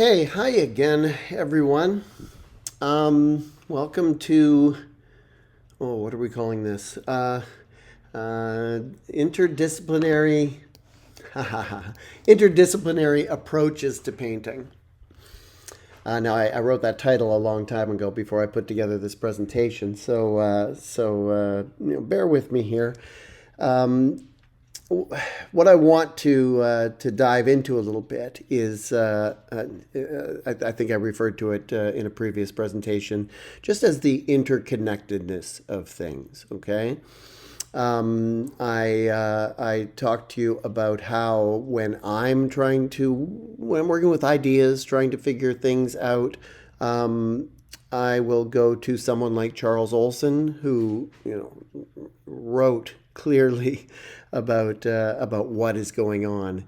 Okay, hi again, everyone. Welcome to, what are we calling this? Interdisciplinary, interdisciplinary approaches to painting. Now, I wrote that title a long time ago before I put together this presentation, so bear with me here. What I want to dive into a little bit is I think I referred to it in a previous presentation, just as the interconnectedness of things. Okay, I talked to you about how when I'm working with ideas, trying to figure things out. I will go to someone like Charles Olson, who wrote clearly about what is going on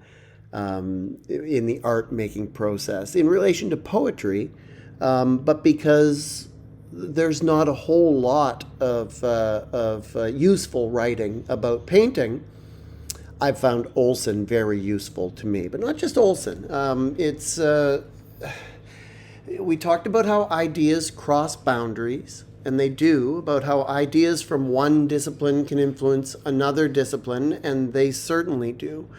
in the art making process in relation to poetry, but because there's not a whole lot of useful writing about painting, I've found Olson very useful to me. But not just Olson. We talked about how ideas cross boundaries, and they do, about how ideas from one discipline can influence another discipline, and they certainly do.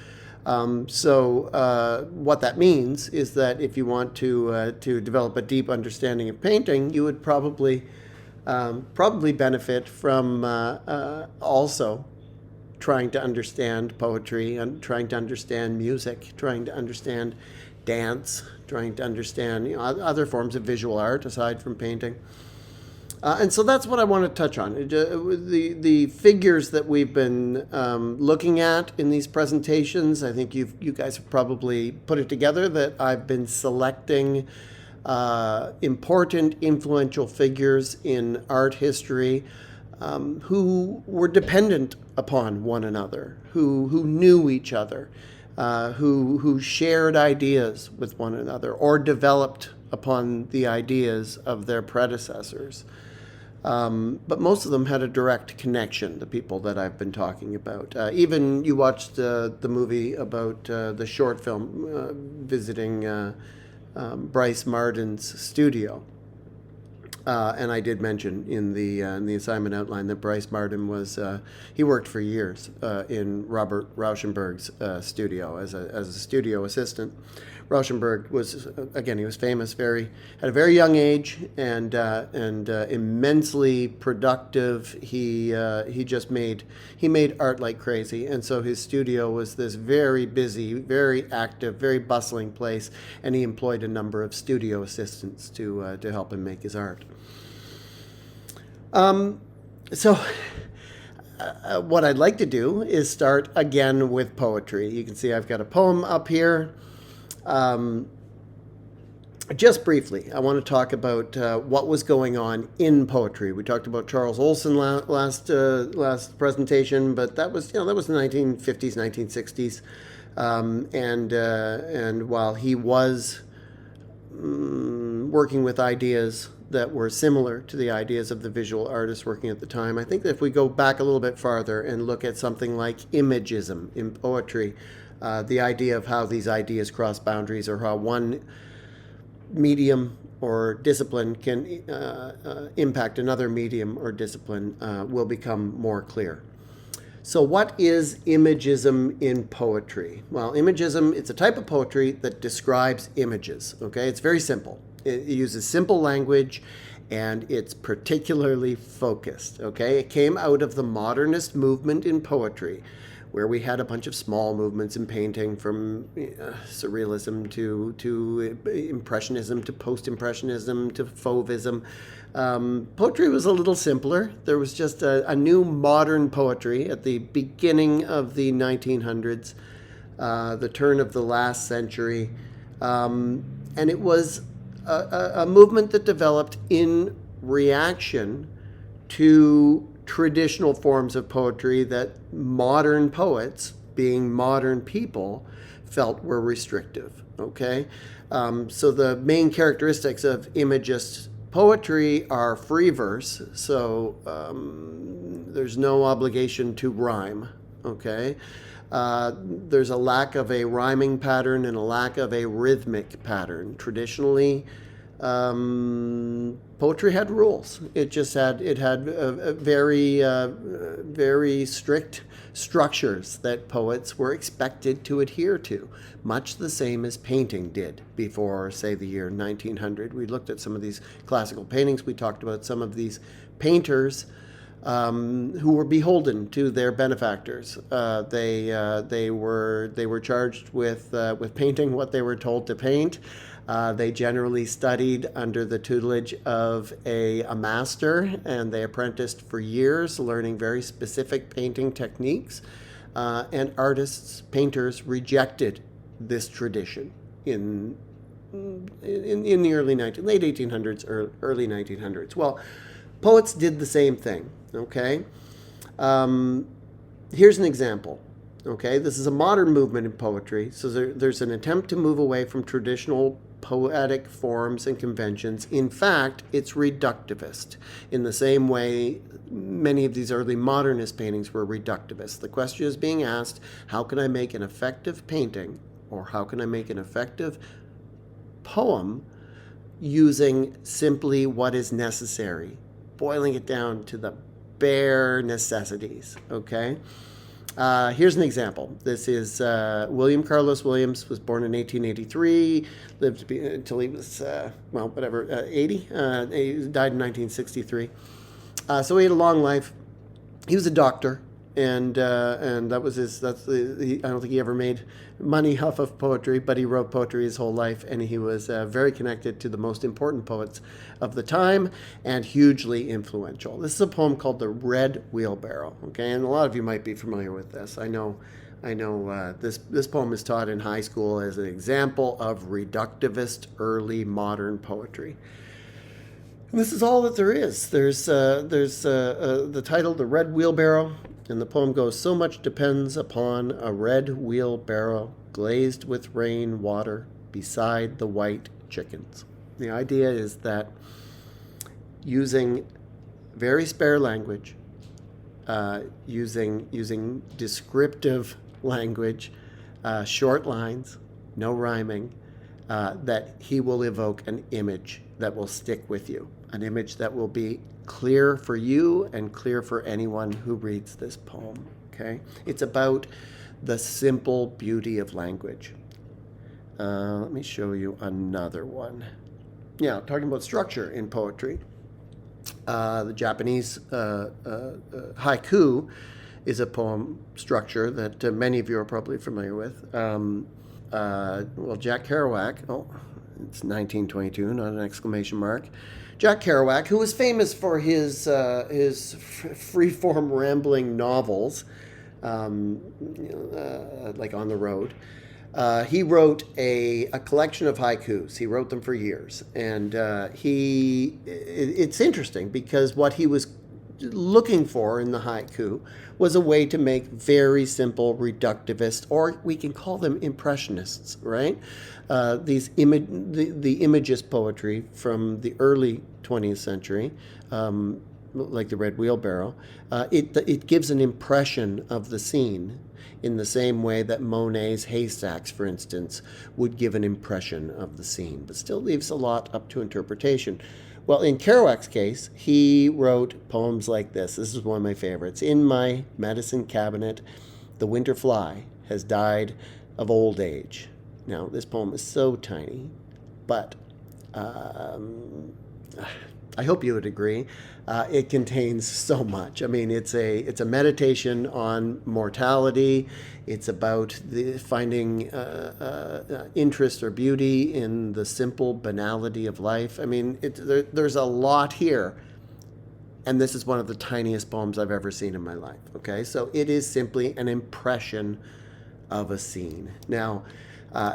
What that means is that if you want to develop a deep understanding of painting, you would probably benefit from also trying to understand poetry and trying to understand music, trying to understand dance, trying to understand other forms of visual art aside from painting. And so that's what I want to touch on. The figures that we've been looking at in these presentations, I think you guys have probably put it together that I've been selecting important, influential figures in art history who were dependent upon one another, who knew each other, who shared ideas with one another or developed upon the ideas of their predecessors. But most of them had a direct connection, the people that I've been talking about. Even you watched the movie about the short film visiting Bryce Marden's studio. And I did mention in the assignment outline that Bryce Marden he worked for years in Robert Rauschenberg's studio as a studio assistant. Rauschenberg he was famous, at a very young age, and immensely productive. He made art like crazy, and so his studio was this very busy, very active, very bustling place, and he employed a number of studio assistants to help him make his art. What I'd like to do is start again with poetry. You can see I've got a poem up here. Just briefly, I want to talk about what was going on in poetry. We talked about Charles Olson last presentation, but that was the 1950s, 1960s, and while he was working with ideas that were similar to the ideas of the visual artists working at the time, I think that if we go back a little bit farther and look at something like imagism in poetry, the idea of how these ideas cross boundaries, or how one medium or discipline can impact another medium or discipline, will become more clear. So what is imagism in poetry? Well, imagism, it's a type of poetry that describes images. Okay, it's very simple. It uses simple language, and it's particularly focused. Okay, it came out of the modernist movement in poetry, where we had a bunch of small movements in painting, from surrealism to impressionism to post-impressionism to fauvism. Poetry was a little simpler. There was just a new modern poetry at the beginning of the 1900s, the turn of the last century, and it was a movement that developed in reaction to traditional forms of poetry that modern poets, being modern people, felt were restrictive. Okay, so the main characteristics of imagist poetry are free verse, so there's no obligation to rhyme. Okay, There's a lack of a rhyming pattern and a lack of a rhythmic pattern. Traditionally, poetry had rules. It had very strict structures that poets were expected to adhere to, much the same as painting did before, say, the year 1900. We looked at some of these classical paintings. We talked about some of these painters who were beholden to their benefactors. They were charged with painting what they were told to paint. They generally studied under the tutelage of a master, and they apprenticed for years, learning very specific painting techniques. And artists, painters, rejected this tradition in the late 1800s or early 1900s. Well, poets did the same thing. Okay, here's an example. Okay, this is a modern movement in poetry. So there's an attempt to move away from traditional poetic forms and conventions. In fact, it's reductivist in the same way many of these early modernist paintings were reductivist. The question is being asked, how can I make an effective painting, or how can I make an effective poem using simply what is necessary, boiling it down to the bare necessities, okay? Here's an example. This is William Carlos Williams, was born in 1883, lived until he was, 80. He died in 1963. So he had a long life. He was a doctor, and that was his. I don't think he ever made money off of poetry, but he wrote poetry his whole life, and he was very connected to the most important poets of the time and hugely influential. This is a poem called "The Red Wheelbarrow." Okay, and a lot of you might be familiar with this. I know. This poem is taught in high school as an example of reductivist early modern poetry. And this is all that there is. There's the title, "The Red Wheelbarrow," and the poem goes, "So much depends upon a red wheelbarrow glazed with rain water beside the white chickens." The idea is that using very spare language, using descriptive language, short lines, no rhyming, that he will evoke an image that will stick with you, an image that will be clear for you and clear for anyone who reads this poem. Okay, it's about the simple beauty of language. Let me show you another one. Yeah, talking about structure in poetry. The Japanese haiku is a poem structure that many of you are probably familiar with. Jack Kerouac, it's 1922, not an exclamation mark. Jack Kerouac, who was famous for his free-form rambling novels, like On the Road, he wrote a collection of haikus. He wrote them for years, and it's interesting because what he was looking for in the haiku was a way to make very simple reductivist, or we can call them impressionists, right? The imagist poetry from the early 20th century, like the Red Wheelbarrow, it gives an impression of the scene in the same way that Monet's Haystacks, for instance, would give an impression of the scene, but still leaves a lot up to interpretation. Well, in Kerouac's case, he wrote poems like this. This is one of my favorites. "In my medicine cabinet, the winter fly has died of old age." Now, this poem is so tiny, but I hope you would agree. It contains so much. I mean, it's a meditation on mortality. It's about finding interest or beauty in the simple banality of life. I mean, there's a lot here, and this is one of the tiniest poems I've ever seen in my life. Okay, so it is simply an impression of a scene. Now,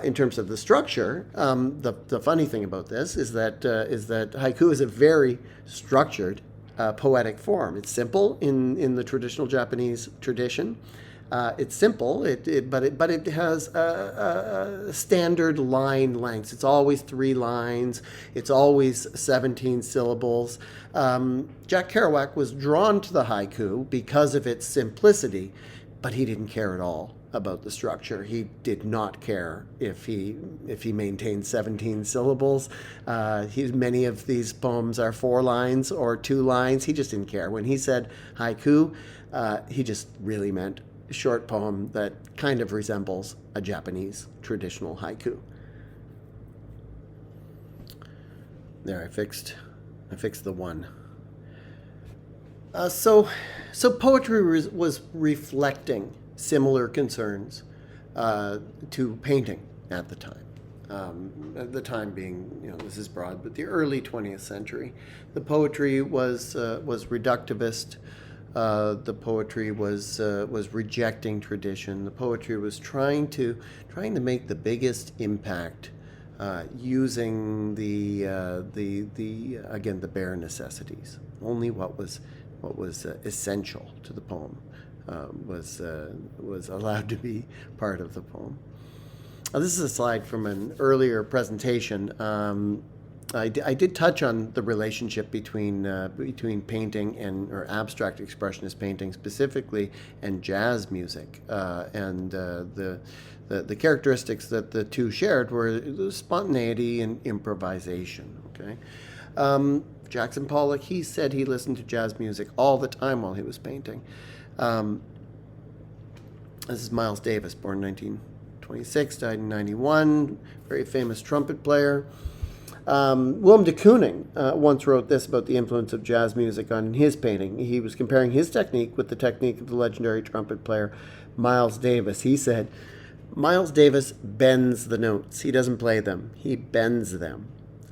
in terms of the structure, the funny thing about this is that haiku is a very structured poetic form. It's simple in the traditional Japanese tradition. It's simple, but it has standard line lengths. It's always 3 lines. It's always 17 syllables. Jack Kerouac was drawn to the haiku because of its simplicity, but he didn't care at all about the structure. He did not care if he maintained 17 syllables. Many of these poems are 4 lines or 2 lines. He just didn't care. When he said haiku, he just really meant a short poem that kind of resembles a Japanese traditional haiku. There, I fixed the one. So poetry was reflecting similar concerns to painting at the time. At the time being, this is broad, but the early 20th century. The poetry was reductivist. The poetry was rejecting tradition. The poetry was trying to make the biggest impact using the again, the bare necessities. Only what was essential to the poem was allowed to be part of the poem. This is a slide from an earlier presentation. I did touch on the relationship between painting or abstract expressionist painting specifically and jazz music, and the characteristics that the two shared were spontaneity and improvisation. Okay. Jackson Pollock, he said he listened to jazz music all the time while he was painting. This is Miles Davis, born in 1926, died in 91, very famous trumpet player. Willem de Kooning once wrote this about the influence of jazz music on his painting. He was comparing his technique with the technique of the legendary trumpet player Miles Davis. He said, Miles Davis bends the notes. He doesn't play them. He bends them.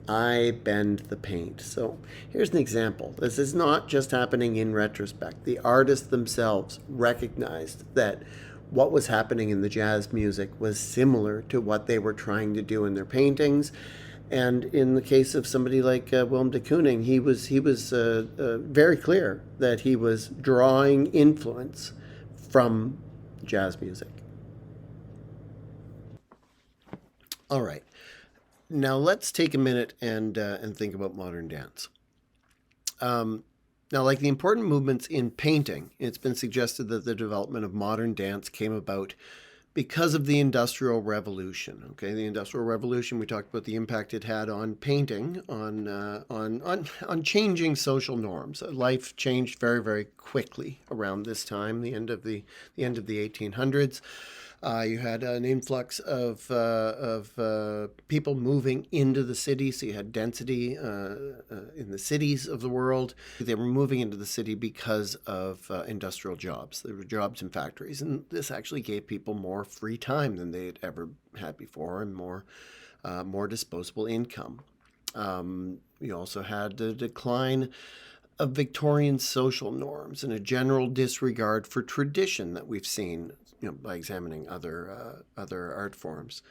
I bend the paint. So here's an example. This is not just happening in retrospect. The artists themselves recognized that what was happening in the jazz music was similar to what they were trying to do in their paintings. And in the case of somebody like Willem de Kooning, he was very clear that he was drawing influence from jazz music. All right. Now let's take a minute and think about modern dance. Now, like the important movements in painting, it's been suggested that the development of modern dance came about because of the Industrial Revolution. Okay, the Industrial Revolution, we talked about the impact it had on painting, on changing social norms. Life changed very, very quickly around this time, the end of the 1800s. You had an influx of people moving into the city, so you had density in the cities of the world. They were moving into the city because of industrial jobs. There were jobs in factories, and this actually gave people more free time than they had ever had before, and more disposable income. You also had the decline of Victorian social norms and a general disregard for tradition that we've seen, by examining other art forms.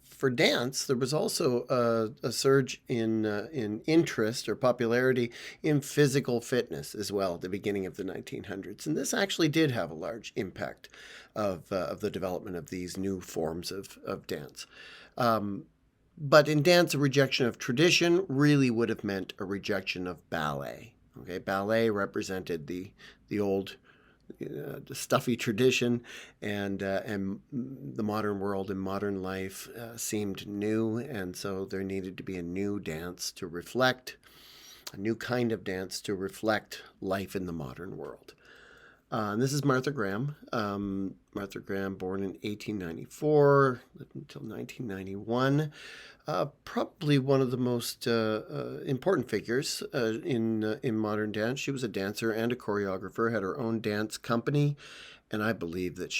For dance, there was also a surge in interest or popularity in physical fitness as well at the beginning of the 1900s, and this actually did have a large impact of the development of these new forms of dance. But in dance, a rejection of tradition really would have meant a rejection of ballet. Okay, ballet represented the old, the stuffy tradition, and the modern world and modern life seemed new, and so there needed to be a new dance to reflect, a new kind of dance to reflect life in the modern world. And this is Martha Graham. Martha Graham, born in 1894, lived until 1991. Probably one of the most important figures in modern dance. She was a dancer and a choreographer, had her own dance company, and I believe that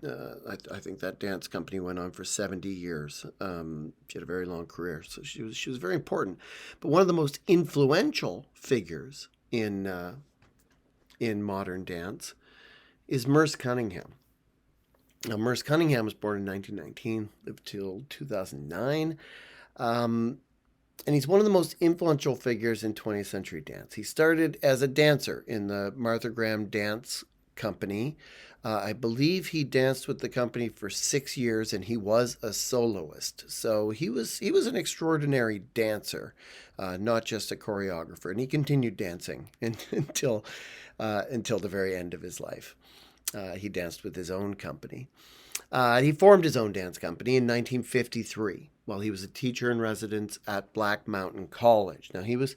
I think that dance company went on for 70 years. She had a very long career, so she was very important. But one of the most influential figures in modern dance is Merce Cunningham. Now, Merce Cunningham was born in 1919, lived till 2009, and he's one of the most influential figures in 20th century dance. He started as a dancer in the Martha Graham Dance Company. I believe he danced with the company for 6 years, and he was a soloist. So he was an extraordinary dancer, not just a choreographer, and he continued dancing until the very end of his life. He danced with his own company. He formed his own dance company in 1953 while he was a teacher in residence at Black Mountain College. Now he was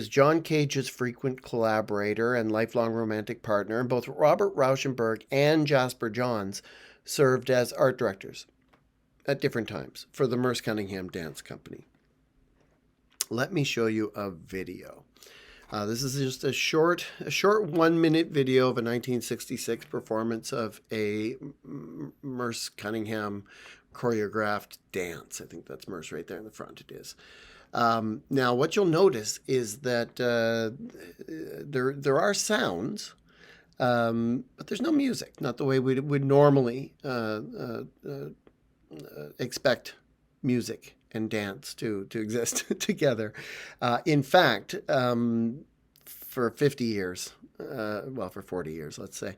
John Cage's frequent collaborator and lifelong romantic partner, and both Robert Rauschenberg and Jasper Johns served as art directors at different times for the Merce Cunningham Dance Company. Let me show you a video. This is just a short 1-minute video of a 1966 performance of a Merce Cunningham choreographed dance. I think that's Merce right there in the front. It is. Now, what you'll notice is that there are sounds, but there's no music. Not the way we would normally expect music and dance to exist together. In fact, for 50 years, for 40 years, let's say,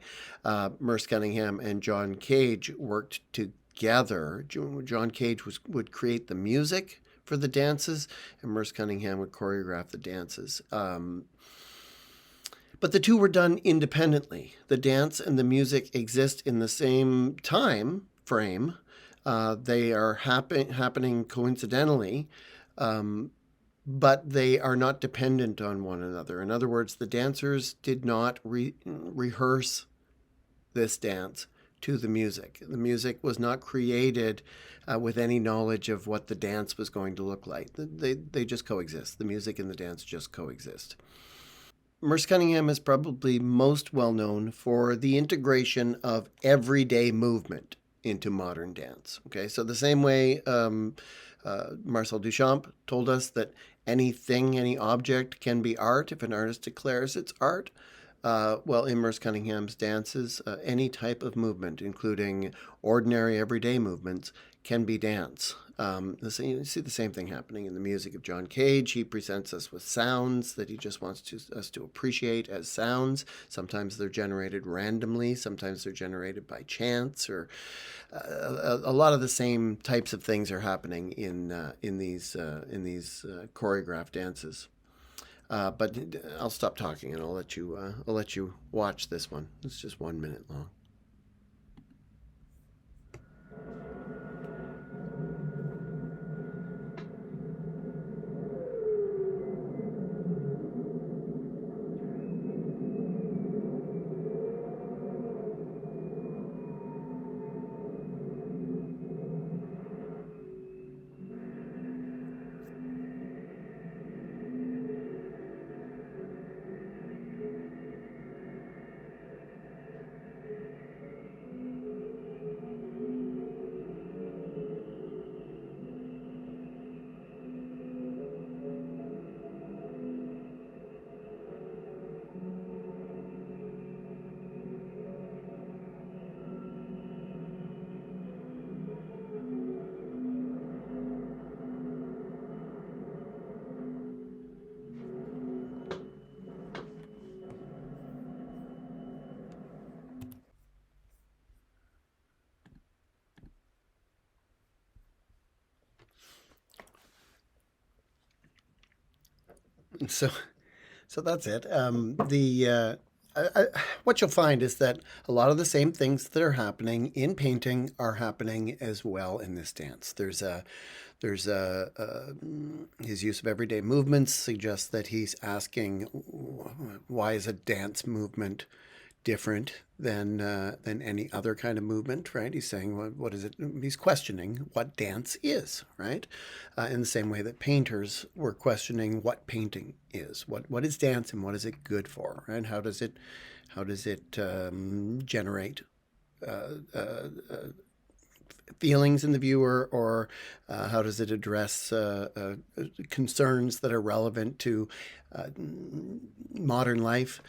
Merce Cunningham and John Cage worked together. John Cage would create the music for the dances, and Merce Cunningham would choreograph the dances. But the two were done independently. The dance and the music exist in the same time frame. They are happening coincidentally, but they are not dependent on one another. In other words, the dancers did not rehearse this dance to the music. The music was not created with any knowledge of what the dance was going to look like. They just coexist. The music and the dance just coexist. Merce Cunningham is probably most well known for the integration of everyday movement into modern dance. Okay, so the same way Marcel Duchamp told us that anything, any object can be art if an artist declares it's art. Well, in Merce Cunningham's dances, any type of movement, including ordinary everyday movements, can be dance. You see the same thing happening in the music of John Cage. He presents us with sounds that he just wants us to appreciate as sounds. Sometimes they're generated randomly. Sometimes they're generated by chance. Or a lot of the same types of things are happening in these choreographed dances. But I'll stop talking and I'll let you watch this one. It's just 1 minute long. So, so that's it. What you'll find is that a lot of the same things that are happening in painting are happening as well in this dance. His use of everyday movements suggests that he's asking, why is a dance movement different than any other kind of movement, right? He's saying, what is it? He's questioning what dance is, right? In the same way that painters were questioning what painting is, what is dance and what is it good for, right? How does it generate feelings in the viewer, or how does it address concerns that are relevant to modern life?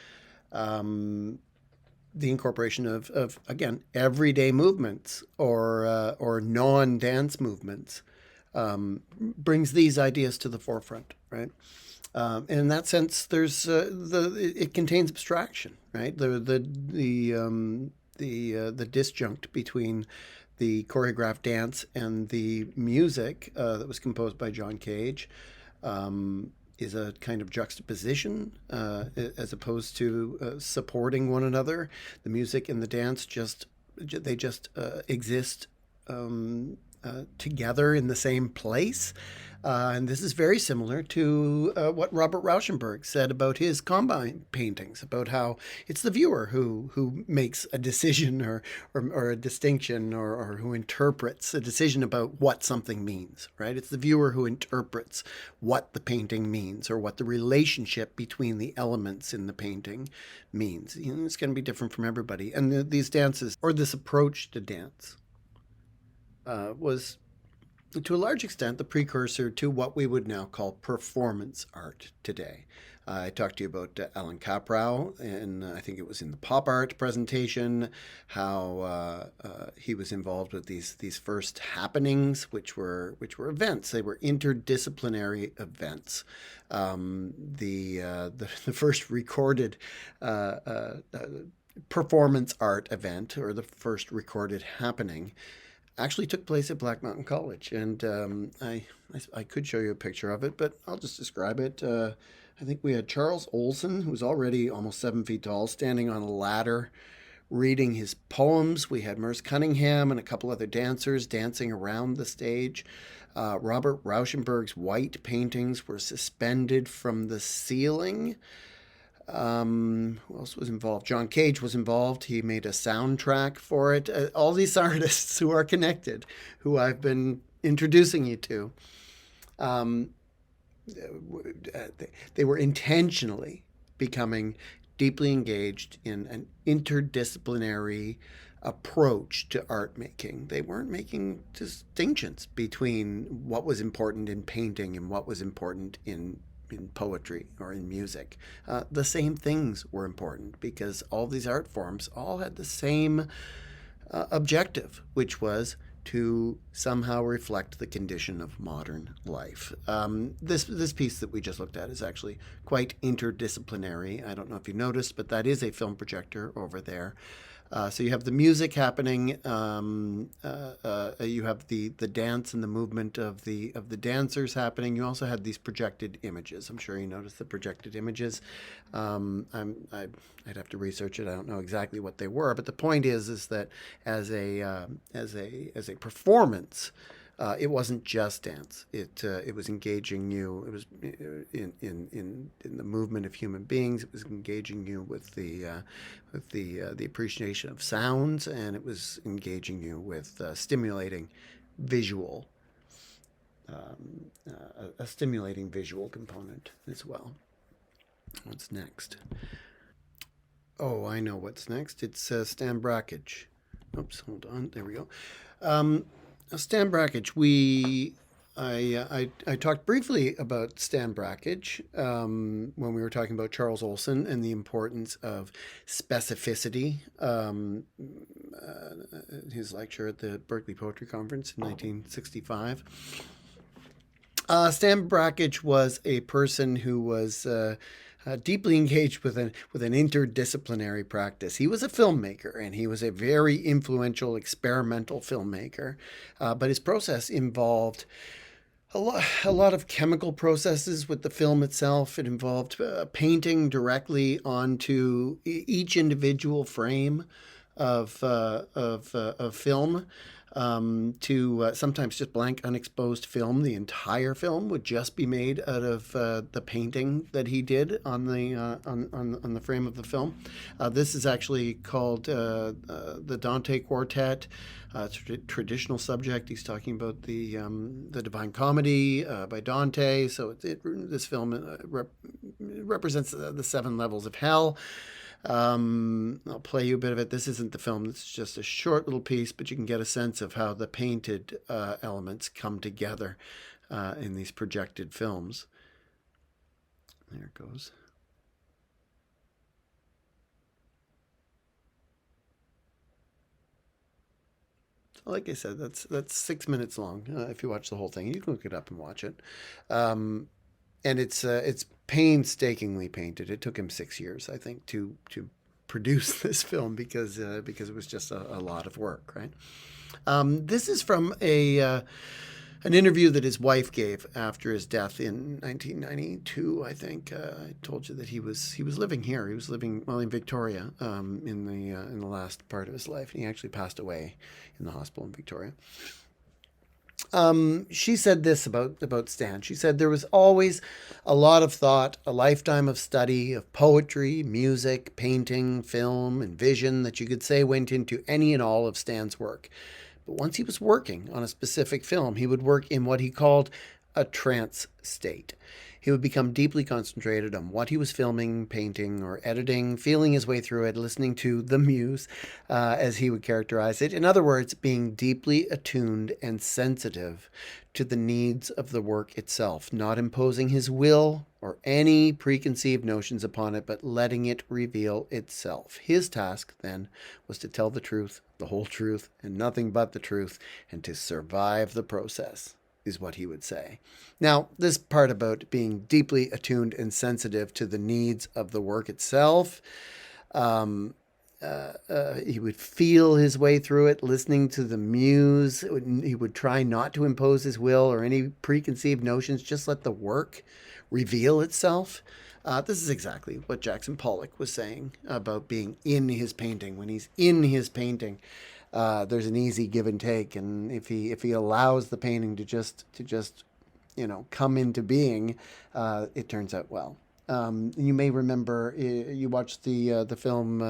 The incorporation of again, everyday movements or non-dance movements brings these ideas to the forefront, right? And in that sense, it contains abstraction, right? The disjunct between the choreographed dance and the music that was composed by John Cage is a kind of juxtaposition as opposed to supporting one another. The music and the dance just exist together in the same place. And this is very similar to what Robert Rauschenberg said about his Combine paintings, about how it's the viewer who makes a decision or a distinction or who interprets a decision about what something means, right? It's the viewer who interprets what the painting means or what the relationship between the elements in the painting means. It's going to be different from everybody. And these dances, or this approach to dance, was to a large extent the precursor to what we would now call performance art today. I talked to you about Alan Kaprow, and I think it was in the pop art presentation, how he was involved with these first happenings, which were events. They were interdisciplinary events. The first recorded performance art event, or the first recorded happening, actually took place at Black Mountain College, and I could show you a picture of it, but I'll just describe it. I think we had Charles Olson, who's already almost 7 feet tall, standing on a ladder reading his poems. We had Merce Cunningham and a couple other dancers dancing around the stage. Robert Rauschenberg's white paintings were suspended from the ceiling. Who else was involved? John Cage was involved. He made a soundtrack for it. All these artists who are connected, who I've been introducing you to, they were intentionally becoming deeply engaged in an interdisciplinary approach to art making. They weren't making distinctions between what was important in painting and what was important in poetry or in music. The same things were important because all these art forms all had the same objective, which was to somehow reflect the condition of modern life. This piece that we just looked at is actually quite interdisciplinary. I don't know if you noticed, but that is a film projector over there. So you have the music happening. You have the dance and the movement of the dancers happening. You also had these projected images. I'm sure you noticed the projected images. I'd have to research it. I don't know exactly what they were, but the point is that as a performance, it wasn't just dance. It was engaging you. It was in the movement of human beings. It was engaging you with the appreciation of sounds, and it was engaging you with stimulating visual, a stimulating visual component as well. What's next? Oh, I know what's next. It's Stan Brackage. Oops, hold on. There we go. Stan Brackage. I talked briefly about Stan Brackage when we were talking about Charles Olson and the importance of specificity. His lecture at the Berkeley Poetry Conference in 1965. Stan Brackage was a person who was deeply engaged with an interdisciplinary practice. He was a filmmaker, and he was a very influential experimental filmmaker. But his process involved a lot of chemical processes with the film itself. It involved painting directly onto each individual frame of film. To sometimes just blank unexposed film. The entire film would just be made out of the painting that he did on the frame of the film. This is actually called the Dante Quartet. It's a traditional subject. He's talking about the Divine Comedy by Dante. So this film represents the 7 levels of hell. I'll play you a bit of it. This isn't the film. This is just a short little piece, but you can get a sense of how the painted elements come together in these projected films. There it goes. So like I said, that's 6 minutes long. If you watch the whole thing, you can look it up and watch it. And it's painstakingly painted. It took him 6 years, I think, to produce this film because it was just a lot of work, right? This is from a An interview that his wife gave after his death in 1992, I think. I told you that he was living here. He was living in Victoria in the last part of his life. He actually passed away in the hospital in Victoria. She said this about Stan. She said there was always a lot of thought, a lifetime of study of poetry, music, painting, film, and vision that you could say went into any and all of Stan's work. But once he was working on a specific film, he would work in what he called a trance state. He would become deeply concentrated on what he was filming, painting, or editing, feeling his way through it, listening to the muse, as he would characterize it. In other words, being deeply attuned and sensitive to the needs of the work itself, not imposing his will or any preconceived notions upon it, but letting it reveal itself. His task, then, was to tell the truth, the whole truth, and nothing but the truth, and to survive the process, is what he would say. Now, this part about being deeply attuned and sensitive to the needs of the work itself, he would feel his way through it, listening to the muse. He would try not to impose his will or any preconceived notions, just let the work reveal itself. This is exactly what Jackson Pollock was saying about being in his painting. When he's in his painting, there's an easy give and take, and if he allows the painting to just come into being, it turns out well. You may remember you watched the film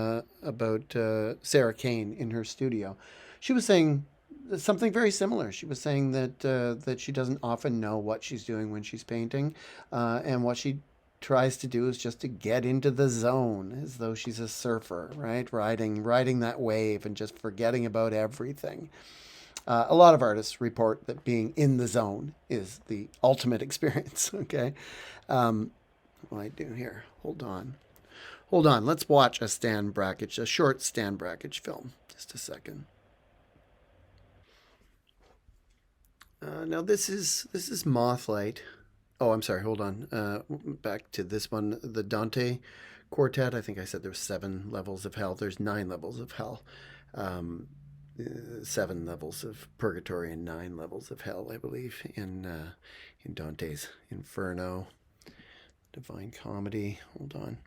about Sarah Kane in her studio. She was saying something very similar. She was saying that she doesn't often know what she's doing when she's painting, and what she tries to do is just to get into the zone, as though she's a surfer, right? Riding that wave and just forgetting about everything. A lot of artists report that being in the zone is the ultimate experience. Okay. What do I do here? Hold on. Let's watch a short Stan Brackage film. Just a second. Now this is Mothlite. Oh, I'm sorry. Hold on. Back to this one, the Dante Quartet. I think I said there were 7 levels of hell. There's 9 levels of hell. 7 levels of purgatory and 9 levels of hell, I believe, in Dante's Inferno, Divine Comedy. Hold on.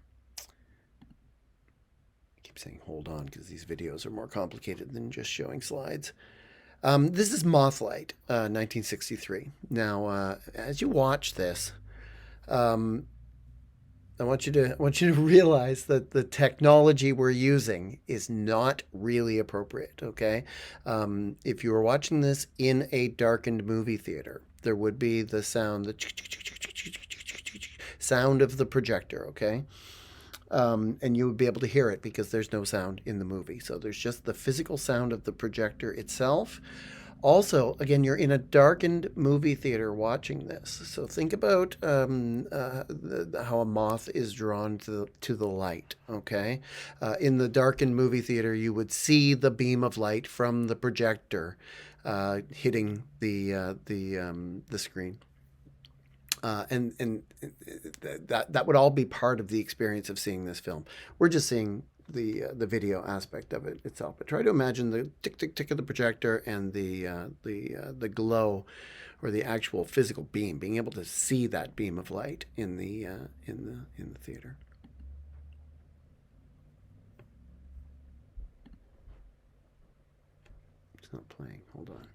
I keep saying hold on because these videos are more complicated than just showing slides. This is Mothlite, 1963. Now, as you watch this, I want you to realize that the technology we're using is not really appropriate. Okay, if you were watching this in a darkened movie theater, there would be the sound of the projector. Okay, and you would be able to hear it because there's no sound in the movie. So there's just the physical sound of the projector itself. Also, again, you're in a darkened movie theater watching this. So think about how a moth is drawn to the light. Okay, in the darkened movie theater, you would see the beam of light from the projector hitting the screen. And that would all be part of the experience of seeing this film. We're just seeing the video aspect of it itself. But try to imagine the tick tick tick of the projector and the glow, or the actual physical beam, being able to see that beam of light in the theater. It's not playing. Hold on.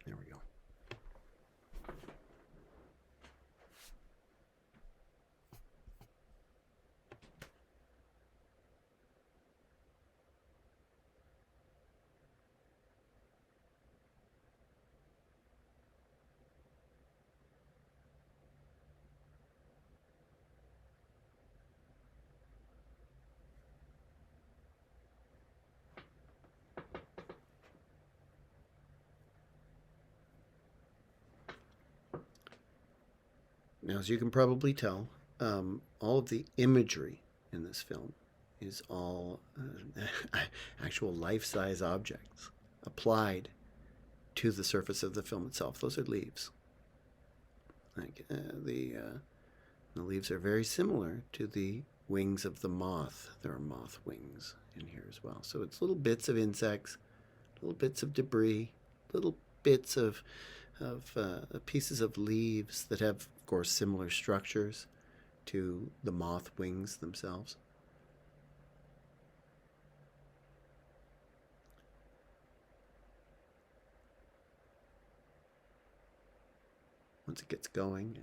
There we go. Now, as you can probably tell, all of the imagery in this film is all actual life-size objects applied to the surface of the film itself. Those are leaves. The leaves are very similar to the wings of the moth. There are moth wings in here as well. So it's little bits of insects, little bits of debris, little bits of pieces of leaves that have, of course, similar structures to the moth wings themselves. Once it gets going,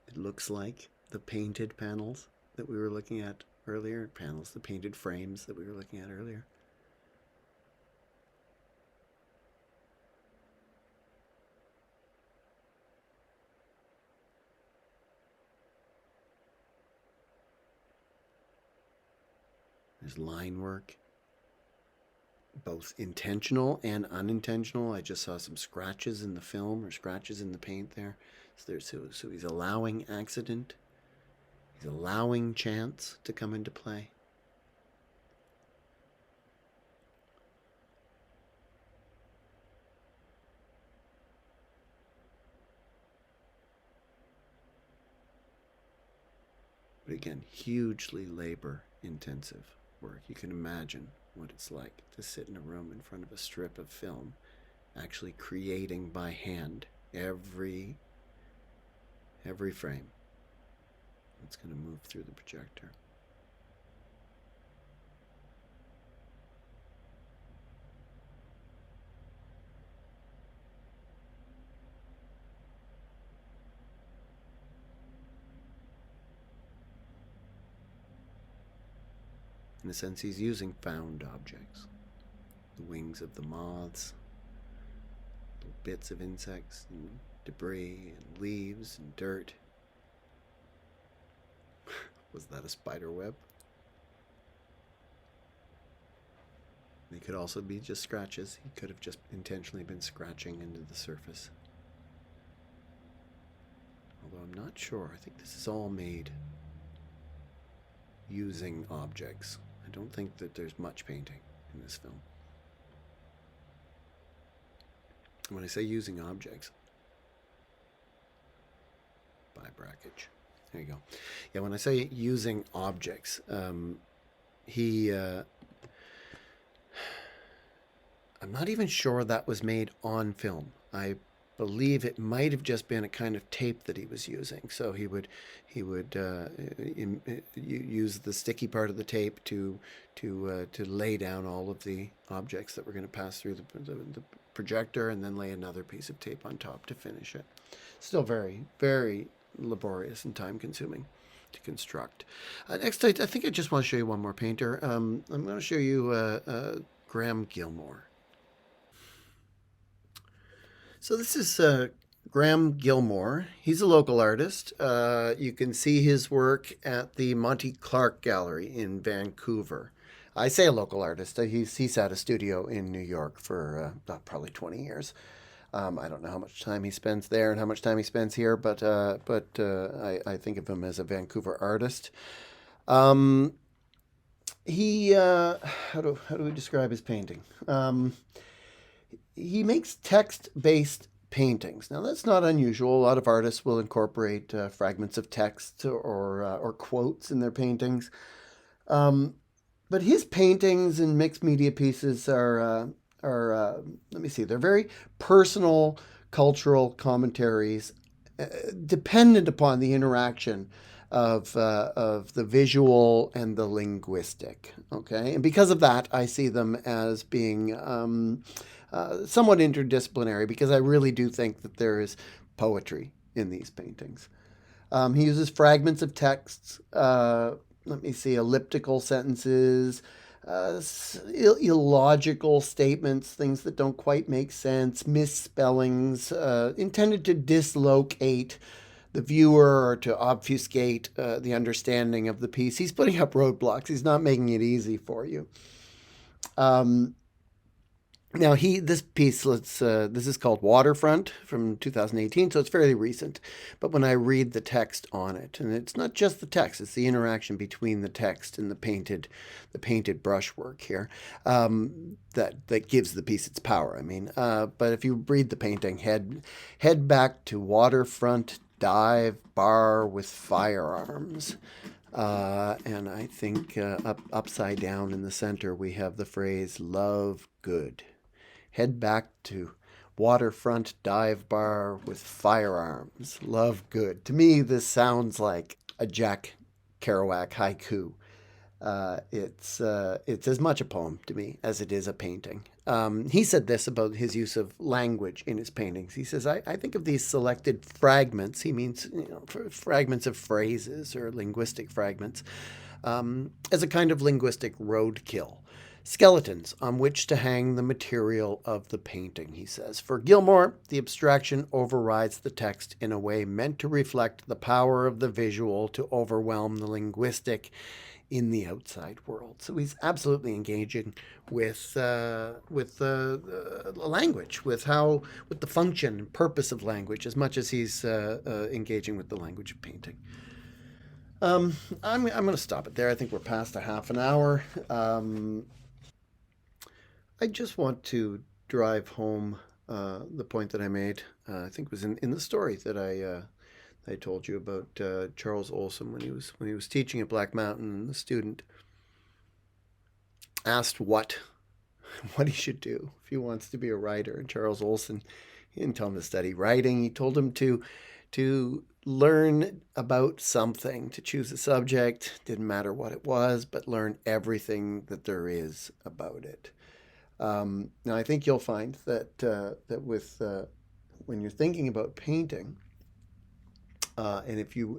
it looks like the painted panels that we were looking at earlier, the painted frames that we were looking at earlier. There's line work, both intentional and unintentional. I just saw some scratches in the film or scratches in the paint there. So he's allowing accident. He's allowing chance to come into play. But again, hugely labor intensive work. You can imagine what it's like to sit in a room in front of a strip of film, actually creating by hand every frame that's going to move through the projector. In a sense, he's using found objects. The wings of the moths, little bits of insects and debris and leaves and dirt. Was that a spider web? They could also be just scratches. He could have just intentionally been scratching into the surface. Although I'm not sure. I think this is all made using objects. I don't think that there's much painting in this film. When I say using objects, by Brackage. There you go. Yeah, when I say using objects, I'm not even sure that was made on film. I believe it might have just been a kind of tape that he was using. So he would use the sticky part of the tape to lay down all of the objects that were going to pass through the projector, and then lay another piece of tape on top to finish it. Still very, very laborious and time consuming to construct. Next, I think I just want to show you one more painter. I'm going to show you Graham Gilmore. So this is Graham Gilmore. He's a local artist. You can see his work at the Monty Clark Gallery in Vancouver. I say a local artist. He's had a studio in New York for probably 20 years. I don't know how much time he spends there and how much time he spends here, but I think of him as a Vancouver artist. How do we describe his painting? He makes text-based paintings. Now, that's not unusual. A lot of artists will incorporate fragments of text or quotes in their paintings. But his paintings and mixed media pieces are let me see, they're very personal cultural commentaries dependent upon the interaction of the visual and the linguistic. Okay, and because of that, I see them as being somewhat interdisciplinary, because I really do think that there is poetry in these paintings. He uses fragments of texts. Let me see, elliptical sentences, illogical statements, things that don't quite make sense, misspellings, intended to dislocate the viewer or to obfuscate the understanding of the piece. He's putting up roadblocks. He's not making it easy for you. Now, this piece, this is called Waterfront from 2018, so it's fairly recent. But when I read the text on it, and it's not just the text, it's the interaction between the text and the painted brushwork here, that gives the piece its power. I mean, but if you read the painting, head back to waterfront dive bar with firearms. And I think upside down in the center, we have the phrase love good. Head back to waterfront dive bar with firearms. Love good. To me, this sounds like a Jack Kerouac haiku. It's as much a poem to me as it is a painting. He said this about his use of language in his paintings. He says, I think of these selected fragments, he means fragments of phrases or linguistic fragments, as a kind of linguistic roadkill. Skeletons on which to hang the material of the painting, he says. For Gilmore, the abstraction overrides the text in a way meant to reflect the power of the visual to overwhelm the linguistic in the outside world. So he's absolutely engaging with language, with the function and purpose of language, as much as he's engaging with the language of painting. I'm going to stop it there. I think we're past a half an hour. I just want to drive home the point that I made. I think it was in the story that I told you about Charles Olson when he was teaching at Black Mountain, and the student asked what he should do if he wants to be a writer. And Charles Olson, he didn't tell him to study writing. He told him to learn about something, to choose a subject. Didn't matter what it was, but learn everything that there is about it. Now, I think you'll find that with when you're thinking about painting, and if you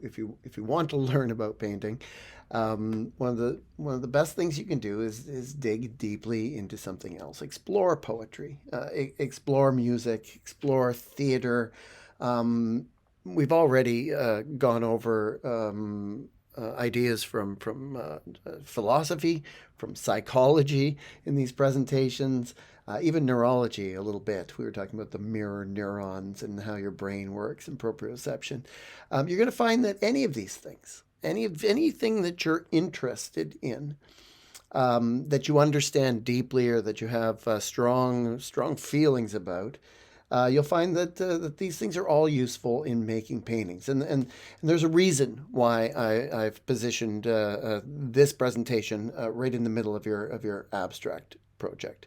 want to learn about painting, one of the best things you can do is dig deeply into something else. Explore poetry, explore music, explore theater. We've already gone over ideas from philosophy, from psychology in these presentations, even neurology a little bit. We were talking about the mirror neurons and how your brain works and proprioception. You're going to find that any of these things, anything that you're interested in, that you understand deeply or that you have strong feelings about, you'll find that these things are all useful in making paintings, and there's a reason why I've positioned this presentation right in the middle of your abstract project.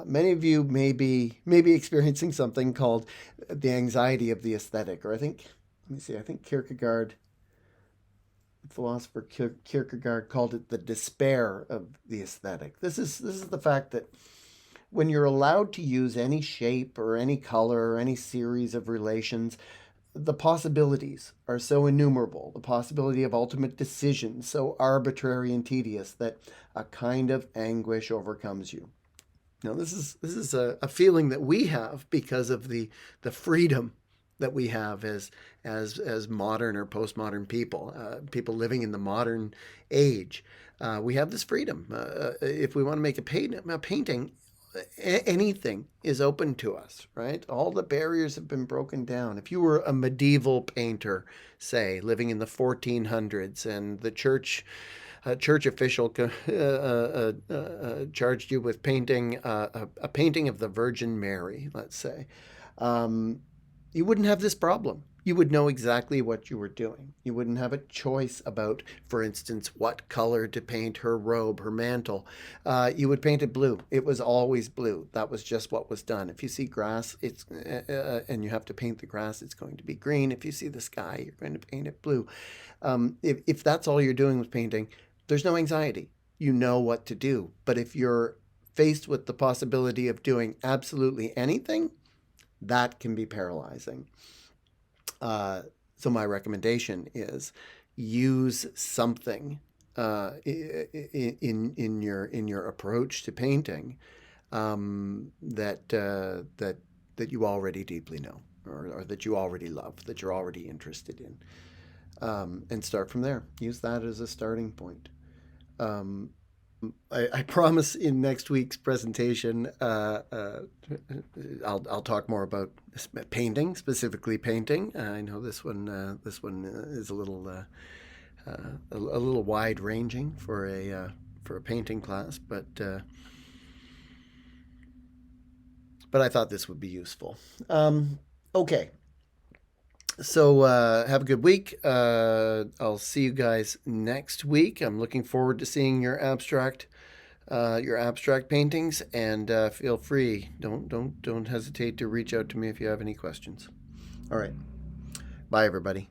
Many of you may be experiencing something called the anxiety of the aesthetic, or I think Kierkegaard, philosopher Kierkegaard, called it the despair of the aesthetic. This is the fact that when you're allowed to use any shape or any color or any series of relations, the possibilities are so innumerable, the possibility of ultimate decision so arbitrary and tedious that a kind of anguish overcomes you. Now, this is a feeling that we have because of the freedom that we have as modern or postmodern people, people living in the modern age. We have this freedom. If we want to make a painting, anything is open to us, right? All the barriers have been broken down. If you were a medieval painter, say, living in the 1400s, and the church official charged you with painting a painting of the Virgin Mary, let's say, you wouldn't have this problem. You would know exactly what you were doing. You wouldn't have a choice about, for instance, what color to paint her robe, her mantle. You would paint it blue. It was always blue. That was just what was done. If you see grass, and you have to paint the grass, it's going to be green. If you see the sky, you're going to paint it blue. If that's all you're doing with painting, there's no anxiety. You know what to do. But if you're faced with the possibility of doing absolutely anything, that can be paralyzing. So my recommendation is use something in your approach to painting that you already deeply know, or that you already love, that you're already interested in, and start from there. Use that as a starting point. I promise in next week's presentation, I'll talk more about painting, specifically painting. I know this one is a little wide ranging for a painting class, but I thought this would be useful. Okay. So have a good week. I'll see you guys next week. I'm looking forward to seeing your abstract paintings, and feel free. Don't hesitate to reach out to me if you have any questions. All right. Bye, everybody.